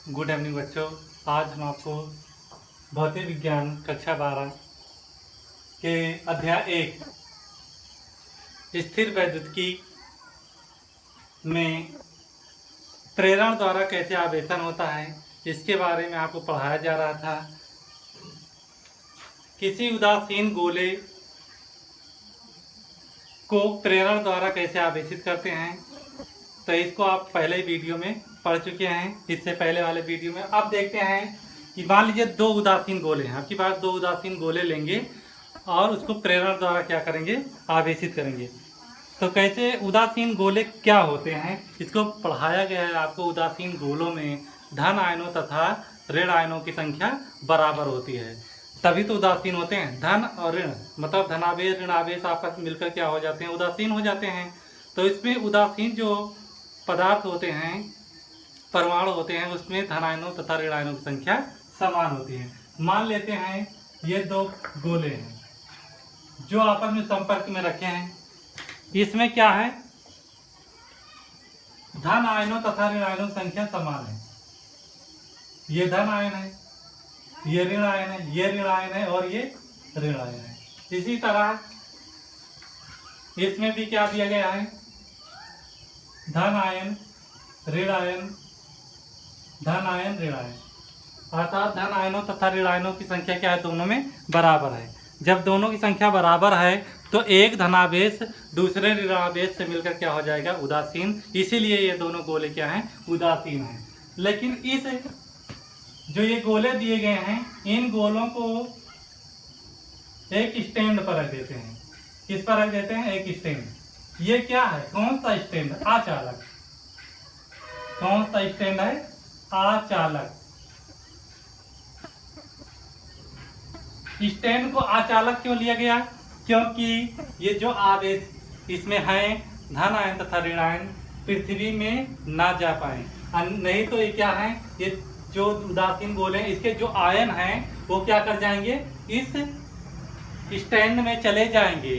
Good evening बच्चों। आज हम आपको भौतिक विज्ञान कक्षा 12 के अध्याय 1 स्थिर वैद्युतिकी में प्रेरण द्वारा कैसे आवेशन होता है इसके बारे में आपको पढ़ाया जा रहा था। किसी उदासीन गोले को प्रेरण द्वारा कैसे आवेशित करते हैं, तो इसको आप पहले वीडियो में पढ़ चुके हैं। इससे पहले वाले वीडियो में अब देखते हैं कि मान लीजिए दो उदासीन गोले हैं, आपके पास दो उदासीन गोले लेंगे और उसको प्रेरण द्वारा क्या करेंगे, आवेशित करेंगे। तो कैसे उदासीन गोले क्या होते हैं इसको पढ़ाया गया है आपको। उदासीन गोलों में धन आयनों तथा ऋण आयनों की संख्या बराबर होती है, तभी तो उदासीन होते हैं। धन और ऋण मतलब धनावेश ऋण आवेश आपस में मिलकर क्या हो जाते हैं, उदासीन हो जाते हैं। तो इसमें उदासीन जो पदार्थ होते हैं, परमाणु होते हैं, उसमें धन आयनों तथा ऋण आयनों की संख्या समान होती है। मान लेते हैं ये दो गोले हैं जो आपस में संपर्क में रखे हैं। इसमें क्या है, धन आयनों तथा ऋण आयनों की संख्या समान है। ये धन आयन है, ये ऋण आयन है, ये ऋण आयन है और ये ऋण आयन है। इसी तरह इसमें भी क्या दिया गया है, धन आयन ऋण आयन, धन आयन ऋण आयन, अर्थात धन आयनों तथा ऋण आयनों की संख्या क्या है, दोनों में बराबर है। जब दोनों की संख्या बराबर है तो एक धनावेश दूसरे ऋणावेश से मिलकर क्या हो जाएगा, उदासीन। इसीलिए ये दोनों गोले क्या हैं, उदासीन हैं। लेकिन इस जो ये गोले दिए गए हैं, इन गोलों को एक स्टैंड पर रख देते हैं। किस पर रख देते हैं, एक स्टैंड। ये क्या है, कौन सा स्टैंड, आचालक। कौन सा स्टैंड है, आचालक। स्टैंड को आचालक क्यों लिया गया, क्योंकि ये जो आवेश इसमें है धन आयन तथा ऋण आयन पृथ्वी में ना जा पाए, नहीं तो ये क्या है, ये जो उदासीन गोले हैं इसके जो आयन हैं वो क्या कर जाएंगे, इस स्टैंड में चले जाएंगे।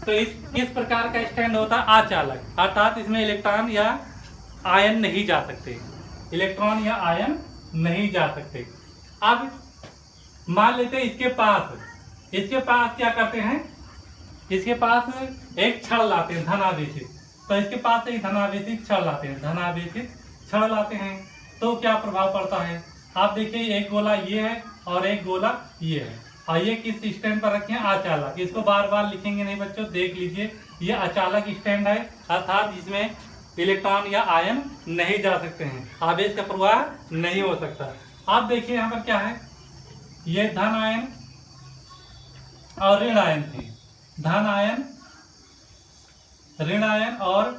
तो इस किस प्रकार का स्टैंड होता है, आचालक, अर्थात इसमें इलेक्ट्रॉन या आयन नहीं जा सकते, इलेक्ट्रॉन या आयन नहीं जा सकते। अब मान लेते हैं इसके पास क्या करते हैं, इसके पास एक छड़ लाते हैं धनावेशित। तो इसके पास एक धनावेशित छड़ लाते हैं, धनावेशित छड़ लाते हैं तो क्या प्रभाव पड़ता है। आप देखिए एक गोला ये है और एक गोला ये है, और ये किस स्टैंड पर रखे हैं, आचालक। इसको बार बार लिखेंगे नहीं बच्चों, देख लीजिए ये आचालक स्टैंड है, अर्थात इसमें इलेक्ट्रॉन या आयन नहीं जा सकते हैं, आवेश का प्रवाह नहीं हो सकता। आप देखिए यहाँ पर क्या है, ये धन आयन और ऋण आयन थे, धन आयन ऋण आयन और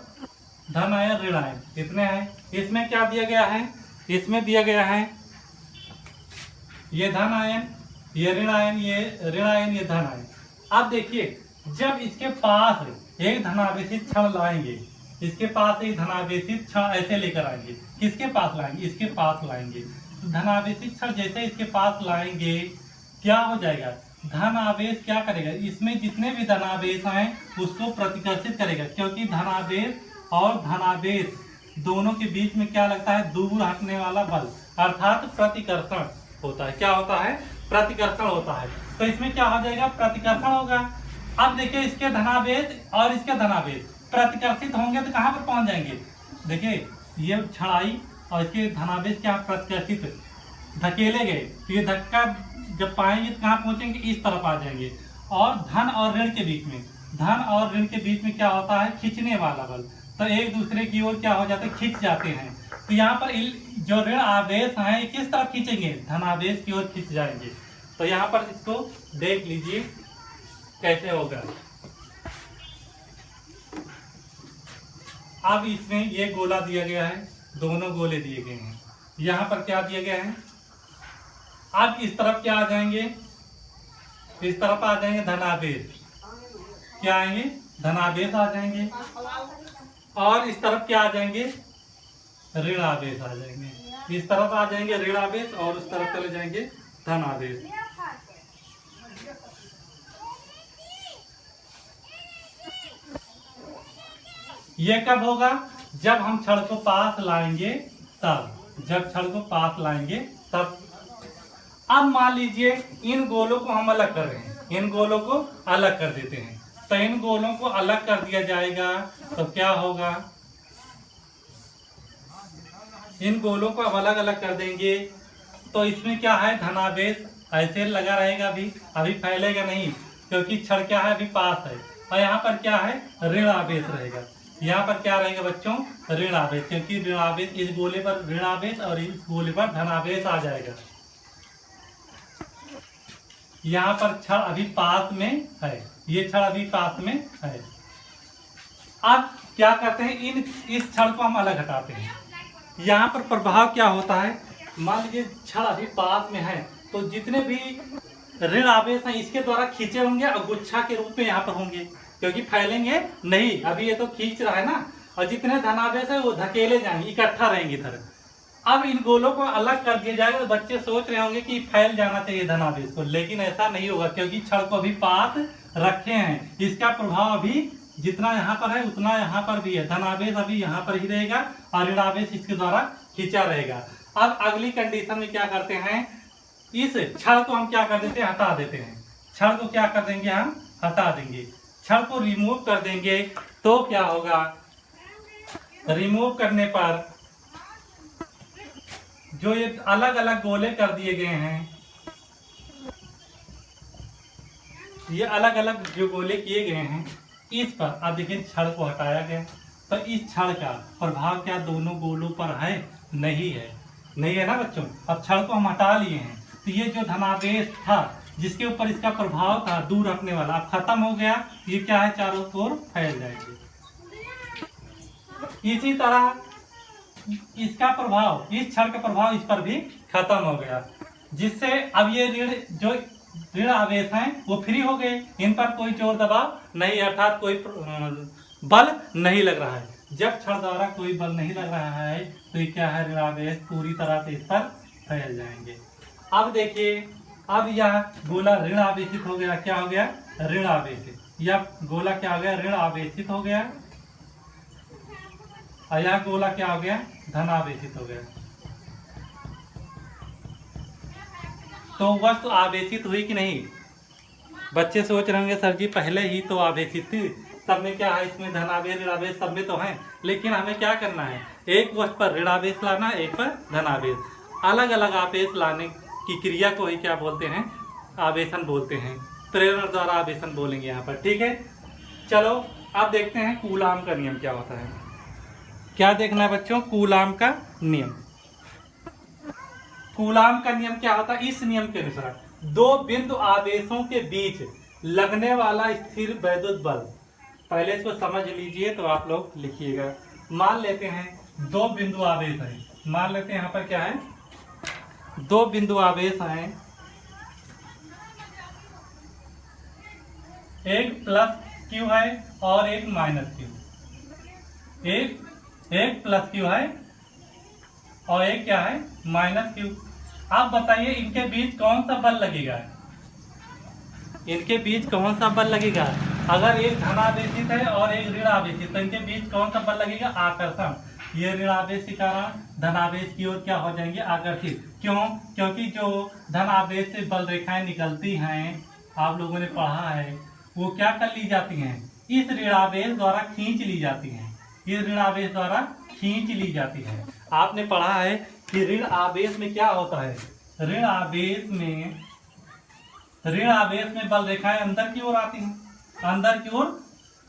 धन आयन ऋण आयन इतने हैं। इसमें क्या दिया गया है, इसमें दिया गया है ये धन आयन, ये ऋण आयन, ये ऋण आयन, ये धन आयन। आप देखिए जब इसके पास एक धनावेशित क्षण लाएंगे, इसके पास एक धनावेशित क्षण ऐसे लेकर आएंगे, किसके पास लाएंगे, इसके पास लाएंगे। तो धनावेशित क्षण जैसे इसके पास लाएंगे क्या हो जाएगा, धन आवेश क्या करेगा, इसमें जितने भी धनावेश हैं उसको प्रतिकर्षित करेगा, क्योंकि धनावेश और धनावेश दोनों के बीच में क्या लगता है, दूर हटने वाला बल, अर्थात प्रतिकर्षण होता है। क्या होता है, प्रतिकर्षण होता है। तो इसमें क्या हो जाएगा, प्रतिकर्षण होगा। अब देखिए इसके धनावेश और इसके धनावेश प्रतिकर्षित होंगे तो कहाँ पर पहुंच जाएंगे, देखिए ये छड़ाई और इसके धनावेश क्या प्रतिकर्षित धकेले गए, तो ये धक्का जब पाएंगे तो कहाँ पहुंचेंगे, इस तरफ आ जाएंगे। और धन और ऋण के बीच में, धन और ऋण के बीच में क्या होता है, खींचने वाला बल, तो एक दूसरे की ओर क्या हो जाते हैं, खींच जाते हैं। तो यहाँ पर जो ऋण आवेश हैं ये किस तरफ खींचेंगे, धनावेश की ओर खींच जाएंगे। तो यहाँ पर इसको देख लीजिए कैसे होगा। अब इसमें ये गोला दिया गया है, दोनों गोले दिए गए हैं, यहाँ पर क्या दिया गया है। अब इस तरफ क्या आ जाएंगे, इस तरफ आ जाएंगे धनावेश, क्या आएंगे, धनावेश आ जाएंगे, और इस तरफ क्या आ जाएंगे, ऋण आवेश आ जाएंगे। इस तरफ आ जाएंगे ऋण आवेश और उस तरफ चले जाएंगे धन आवेश। ये कब होगा, जब हम छड़ को पास लाएंगे तब। जब छड़ को पास लाएंगे तब। अब मान लीजिए इन गोलों को हम अलग कर रहे हैं, इन गोलों को अलग कर देते हैं। तो इन गोलों को अलग कर दिया जाएगा तो क्या होगा, इन गोलों को अब अलग अलग कर देंगे तो इसमें क्या है, धनावेश ऐसे लगा रहेगा, अभी फैलेगा नहीं, क्योंकि छड़ क्या है, अभी पास है। और यहाँ पर क्या है, ऋण आवेश रहेगा। यहाँ पर क्या रहेगा बच्चों, ऋण आवेश, क्योंकि ऋण आवेश इस गोले पर ऋण आवेश और इस गोले पर धनावेश आ जाएगा। यहाँ पर छड़ अभी पास में है, ये छड़ अभी पास में है। अब क्या करते हैं, इस छड़ को हम अलग हटाते हैं। यहाँ पर प्रभाव क्या होता है, मान लीजिए छड़ अभी पास में है तो जितने भी ऋण आवेश हैं इसके द्वारा खींचे होंगे और गुच्छा के रूप में यहाँ पर होंगे, क्योंकि फैलेंगे नहीं, अभी ये तो खींच रहा है ना। और जितने धनावेश है वो धकेले जाएंगे, इकट्ठा रहेंगे इधर। अब इन गोलों को अलग कर दिया जाएगा तो बच्चे सोच रहे होंगे कि फैल जाना चाहिए धनावेश को, लेकिन ऐसा नहीं होगा, क्योंकि छड़ को अभी पास रखे हैं। इसका प्रभाव अभी जितना यहाँ पर है उतना यहाँ पर भी है। धनावेश अभी यहाँ पर ही रहेगा और ऋणावेश इसके द्वारा खींचा रहेगा। अब अगली कंडीशन में क्या करते हैं, इस छड़ को हम क्या कर देते हैं, हटा देते हैं। छड़ को क्या कर देंगे, हम हटा देंगे, छड़ को रिमूव कर देंगे। तो क्या होगा, रिमूव करने पर जो ये अलग अलग गोले कर दिए गए हैं, ये अलग अलग जो गोले किए गए हैं इस पर, अब देखिए छड़ को हटाया गया तो इस छड़ का प्रभाव क्या दोनों गोलों पर है, नहीं है, नहीं है ना बच्चों। अब छड़ को हम हटा लिए हैं तो ये जो धनावेश था जिसके ऊपर इसका प्रभाव था दूर रखने वाला, अब खत्म हो गया। ये क्या है, चारों ओर फैल जाएंगे। इसी तरह इसका प्रभाव, इस छड़ का प्रभाव इस पर भी खत्म हो गया, जिससे अब ये ऋण आवेश हैं वो फ्री हो गए, इन पर कोई जोर दबाव नहीं, अर्थात कोई बल नहीं लग रहा है। जब छड़ द्वारा कोई बल नहीं लग रहा है तो ये क्या है, ऋण आवेश पूरी तरह से इस पर फैल जाएंगे। अब देखिए, अब यह गोला ऋण आवेशित हो गया, क्या हो गया, ऋण आवेशित। यह गोला क्या हो गया, ऋण आवेशित हो गया, और यह गोला क्या हो गया, धन आवेशित हो गया। तो वस्तु आवेशित हुई कि नहीं, बच्चे सोच रहे होंगे सर जी पहले ही तो आवेशित थी, सब में क्या है, इसमें धनावेश ऋणावेश सब में तो है, लेकिन हमें क्या करना है, एक वस्तु पर ऋणावेश लाना, एक पर धनावेश, अलग अलग आवेश लाने की क्रिया को ही क्या बोलते हैं, आवेशन बोलते हैं। प्रेरण द्वारा आवेशन बोलेंगे यहाँ पर, ठीक है। चलो अब देखते हैं कूलाम का नियम क्या होता है। क्या देखना है बच्चों, कूलाम का नियम। कूलाम का नियम क्या होता है, इस नियम के अनुसार दो बिंदु आवेशों के बीच लगने वाला स्थिर वैद्युत बल, पहले इसको समझ लीजिए तो आप लोग लिखिएगा। मान लेते हैं दो बिंदु आवेश है, मान लेते हैं यहाँ पर क्या है, दो बिंदु आवेश हैं, एक प्लस क्यू है और एक माइनस क्यू, एक प्लस क्यू है और एक क्या है, माइनस क्यू। आप बताइए इनके बीच कौन सा बल लगेगा, इनके बीच कौन सा बल लगेगा, अगर एक धनावेशित है और एक ऋण आवेशित, तो इनके बीच कौन सा बल लगेगा, आकर्षण। ये ऋण आवेश के कारण धनावेश की ओर क्या हो जाएंगे, आकर्षित। क्यों, क्योंकि जो धनावेश से बल रेखाएं निकलती हैं, आप लोगों ने पढ़ा है, वो क्या कर ली जाती हैं, इस ऋणावेश द्वारा खींच ली जाती हैं, इस ऋण आवेश द्वारा खींच ली जाती है। आपने पढ़ा है कि ऋण आवेश में क्या होता है, ऋण आवेश में बल रेखाएं अंदर की ओर आती हैं, अंदर की ओर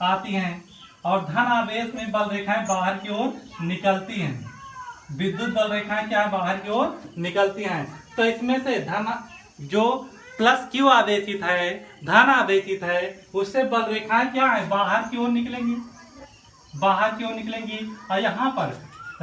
आती हैं, और धन आवेश में बल रेखाएं बाहर की ओर निकलती हैं। विद्युत बल रेखाएं क्या है, बाहर की ओर निकलती हैं। तो इसमें से धन जो प्लस क्यू आवेशित है, धन आवेशित है, उससे बल रेखाएं क्या है, बाहर की ओर निकलेंगी, बाहर की ओर निकलेंगी। और यहाँ पर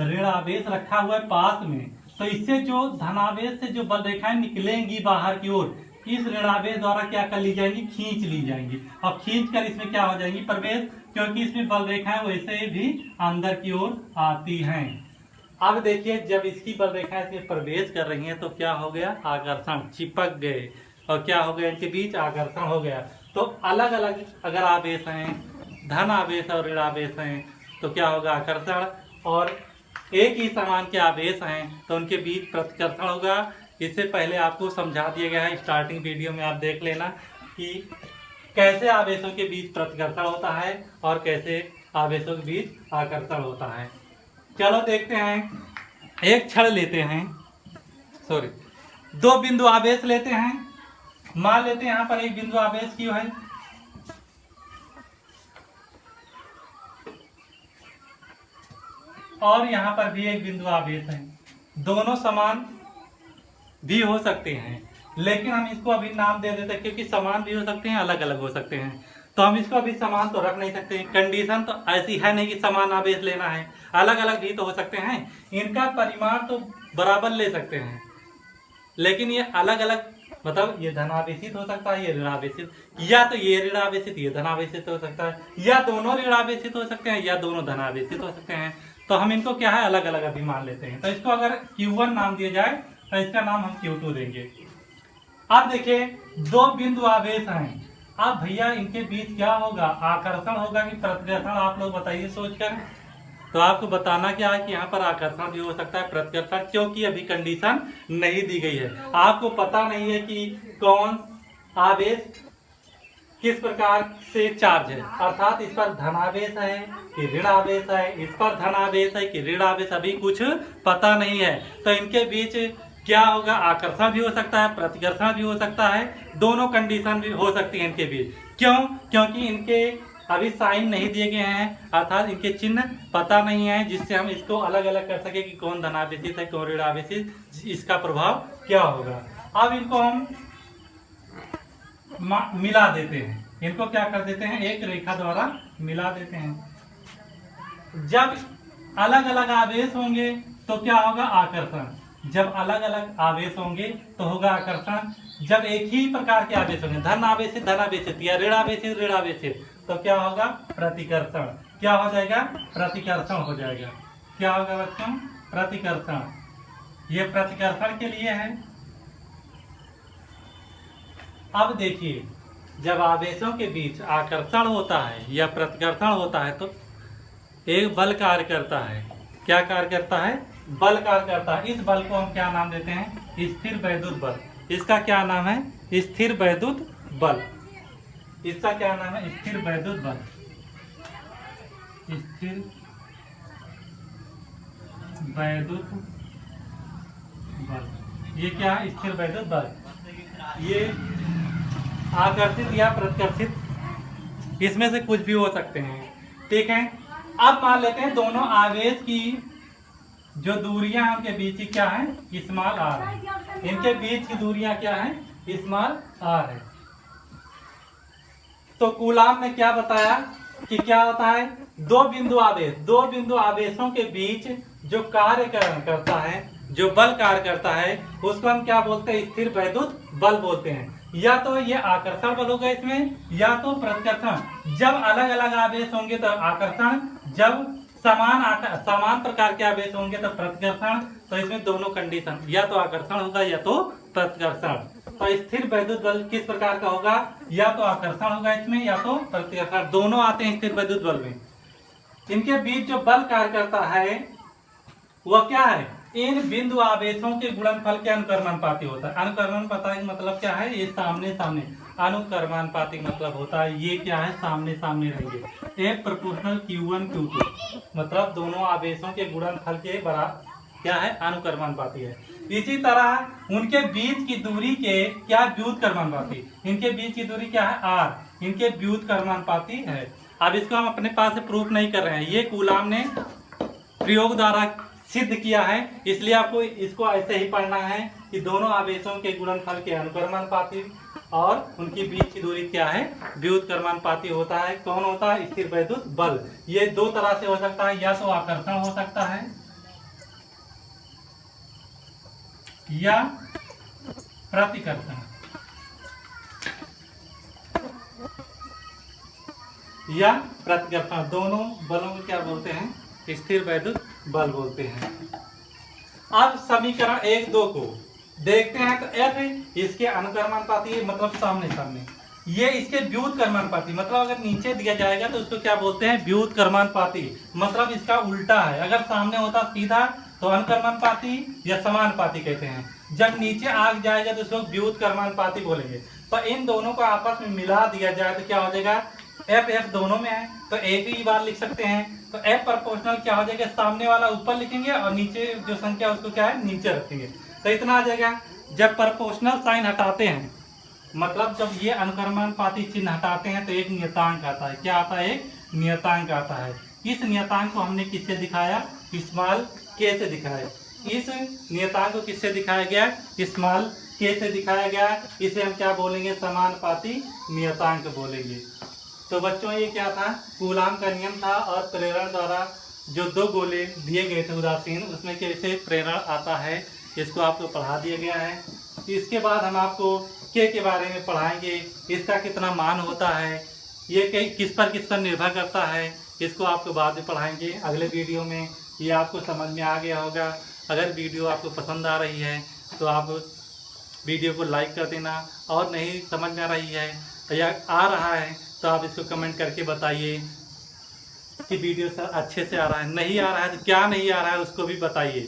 ऋण आवेश रखा हुआ है पास में, तो इससे जो धनावेश से जो बल रेखाएं निकलेंगी बाहर की ओर, इस ऋणावेश द्वारा क्या कर ली जाएंगी, खींच ली जाएंगी, और खींच कर इसमें क्या हो जाएंगी, प्रवेश, क्योंकि इसमें बल रेखाएं वैसे भी अंदर की ओर आती हैं। अब देखिए जब इसकी बल रेखाएं इसमें प्रवेश कर रही हैं तो क्या हो गया, आकर्षण, चिपक गए, और क्या हो गया, इनके बीच आकर्षण हो गया। तो अलग अलग अगर आवेश हैं, धन आवेश और ऋण आवेश हैं, तो क्या होगा, आकर्षण, और एक ही समान के आवेश हैं तो उनके बीच प्रतिकर्षण होगा। इससे पहले आपको समझा दिया गया है, स्टार्टिंग वीडियो में आप देख लेना कि कैसे आवेशों के बीच प्रतिकर्षण होता है और कैसे आवेशों के बीच आकर्षण होता है। चलो देखते हैं, एक छड़ लेते हैं, सॉरी 2 बिंदु आवेश लेते हैं। मान लेते हैं यहाँ पर एक बिंदु आवेश क्यों है, और यहाँ पर भी एक बिंदु आवेश है। दोनों समान भी हो सकते हैं, लेकिन हम इसको अभी नाम दे देते हैं क्योंकि समान भी हो सकते हैं, अलग अलग हो सकते हैं, तो हम इसको अभी समान तो रख नहीं सकते। कंडीशन तो ऐसी है नहीं कि समान आवेश लेना है, अलग अलग भी तो हो सकते हैं। इनका परिमाण तो बराबर ले सकते हैं, लेकिन ये अलग अलग, मतलब ये धनावेशित हो सकता है, ये ऋणावेशित, या तो ये ऋणावेशित ये धनावेशित हो सकता है, या दोनों ऋणावेशित हो सकते हैं, या दोनों धनावेशित हो सकते हैं। तो हम इनको क्या है, अलग अलग अभी मान लेते हैं। तो इसको अगर Q1 नाम दिया जाए तो इसका नाम हम Q2 देंगे। अब देखिए 2 बिंदु आवेश हैं, अब भैया इनके बीच क्या होगा, आकर्षण होगा कि प्रतिकर्षण, आप लोग बताइए सोचकर। तो आपको बताना क्या है कि यहाँ पर आकर्षण भी हो सकता है, प्रतिकर्षण, क्योंकि अभी कंडीशन नहीं दी गई है। आपको पता नहीं है कि कौन आवेश किस प्रकार से चार्ज है, अर्थात इस पर धनावेश है कि ऋण आवेश है, इस पर धनावेश है कि ऋण आवेश, अभी कुछ पता नहीं है। तो इनके बीच क्या होगा, आकर्षण भी हो सकता है, प्रतिकर्षण भी हो सकता है, दोनों कंडीशन भी हो सकती है इनके बीच। क्यों? क्योंकि इनके अभी साइन नहीं दिए गए हैं, अर्थात इनके चिन्ह पता नहीं है, जिससे हम इसको अलग अलग कर सके कि कौन धनावेशित है कौन ऋणावेशित, इसका प्रभाव क्या होगा। अब इनको हम मिला देते हैं, इनको क्या कर देते हैं, एक रेखा द्वारा मिला देते हैं। जब अलग अलग आवेश होंगे तो क्या होगा, आकर्षण। जब अलग अलग आवेश होंगे तो होगा आकर्षण। जब एक ही प्रकार के आवेश होंगे, धन आवेशित धनावेशित या ऋण आवेशित ऋणावेशित, तो क्या होगा, प्रतिकर्षण। क्या हो जाएगा, प्रतिकर्षण हो जाएगा। क्या होगा बच्चों, प्रतिकर्षण। ये प्रतिकर्षण के लिए है। अब देखिए, जब आवेशों के बीच आकर्षण होता है या प्रतिकर्षण होता है तो एक बल कार्य करता है। क्या कार्य करता है, बल कार्य करता है। इस बल को हम क्या नाम देते हैं, स्थिर वैद्युत बल। इसका क्या नाम है, स्थिर वैद्युत बल। इसका क्या नाम है, स्थिर वैद्युत बल। स्थिर वैद्युत बल, ये क्या है, स्थिर वैद्युत बल। ये आकर्षित या प्रतिकर्षित, इसमें से कुछ भी हो सकते हैं, ठीक है। अब मान लेते हैं दोनों आवेश की जो दूरियां हैं उनके बीच की क्या है, स्मॉल आर है। इनके बीच की दूरियां क्या है, स्मॉल आर है। तो कूलाम ने क्या बताया कि क्या होता है, 2 बिंदु आवेश, 2 बिंदु आवेशों के बीच जो कार्य करता है, जो बल कार्य करता है, उसको हम क्या बोलते हैं, स्थिर वैद्युत बल बोलते हैं। या तो ये आकर्षण बल होगा इसमें, या तो प्रतिकर्षण। जब अलग अलग आवेश होंगे तो आकर्षण, जब समान प्रकार के आवेश होंगे तो प्रतिकर्षण। तो इसमें दोनों कंडीशन, या तो आकर्षण होगा या तो प्रतिकर्षण। तो स्थिर वैद्युत बल किस प्रकार का होगा, या तो आकर्षण होगा इसमें या तो प्रतिकर्षण, दोनों आते हैं स्थिर वैद्युत बल में। इनके बीच जो बल कार्य करता है वह क्या है, इन बिंदु आवेशों के गुणनफल के अनुकर्मानुपाती होता है। अनुकर्मानुपाती मतलब क्या है, ये सामने सामने, अनुकर्मानुपाती मतलब होता है ये क्या है, सामने सामने रहेंगे। ए प्रोपोर्शनल Q1 Q2, मतलब दोनों आवेशों के गुणनफल के बराबर क्या है, अनुकर्मानुपाती है। इसी तरह उनके बीच की दूरी के क्या, व्युत्क्रमानुपाती। इनके बीच की दूरी क्या है, R, इनके व्युत्क्रमानुपाती है। अब इसको हम अपने पास से प्रूफ नहीं कर रहे हैं, ये कूलाम ने प्रयोग द्वारा सिद्ध किया है, इसलिए आपको इसको ऐसे ही पढ़ना है कि दोनों आवेशों के गुणनफल के अनुकर्मानुपाती और उनकी बीच की दूरी क्या है, व्युत्क्रमानुपाती होता है। कौन होता है, स्थिर वैद्युत बल। ये 2 तरह से हो सकता है, या तो आकर्षण हो सकता है या प्रतिकर्षण, या प्रतिकर्षण। दोनों बलों को क्या बोलते हैं, स्थिर वैद्युत बल बोलते हैं। अब समीकरण 1, 2 को देखते हैं तो F इसके अनुकर्मानुपाती, मतलब सामने सामने। ये इसके व्युत्क्रमानुपाती, मतलब अगर नीचे दिया जाएगा तो उसको क्या बोलते हैं, व्युत्क्रमानुपाती, मतलब इसका उल्टा है। अगर सामने होता सीधा तो अनुक्रमानुपाती या समानुपाती कहते हैं। जब नीचे आ जाएगा तो उसको व्युत्क्रमानुपाती बोलेंगे। तो इन दोनों को आपस में मिला दिया जाए तो क्या हो जाएगा, एफ एफ दोनों में है तो एक ही बार लिख सकते हैं। तो एफ प्रोपोर्शनल क्या हो जाएगा, सामने वाला ऊपर लिखेंगे और नीचे जो संख्या उसको क्या है नीचे रखेंगे, तो इतना आ जाएगा। जब प्रोपोर्शनल साइन हटाते हैं, मतलब जब ये अनुक्रमानुपाती चिन्ह हटाते हैं तो एक नियतांक आता है। क्या आता है, एक नियतांक आता है। इस नियतांक को हमने किससे दिखाया, स्मॉल के से दिखाया। इस नियतांक को किससे दिखाया गया, स्मॉल के से दिखाया गया। इसे हम क्या बोलेंगे, समानुपाती नियतांक बोलेंगे। तो बच्चों ये क्या था, कूलाम का नियम था और प्रेरण द्वारा जो दो गोले दिए गए थे उदासीन, उसमें कैसे प्रेरण आता है इसको आपको पढ़ा दिया गया है। इसके बाद हम आपको के बारे में पढ़ाएंगे, इसका कितना मान होता है, ये किस पर निर्भर करता है, इसको आपको बाद में पढ़ाएंगे अगले वीडियो में। ये आपको समझ में आ गया होगा। अगर वीडियो आपको पसंद आ रही है तो आप वीडियो को लाइक कर देना, और नहीं समझ में आ रही है या आ रहा है तो आप इसको कमेंट करके बताइए कि वीडियो अच्छे से आ रहा है, नहीं आ रहा है तो क्या नहीं आ रहा है उसको भी बताइए।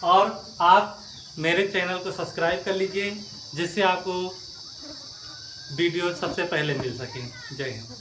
और आप मेरे चैनल को सब्सक्राइब कर लीजिए जिससे आपको वीडियो सबसे पहले मिल सके। जय हिंद।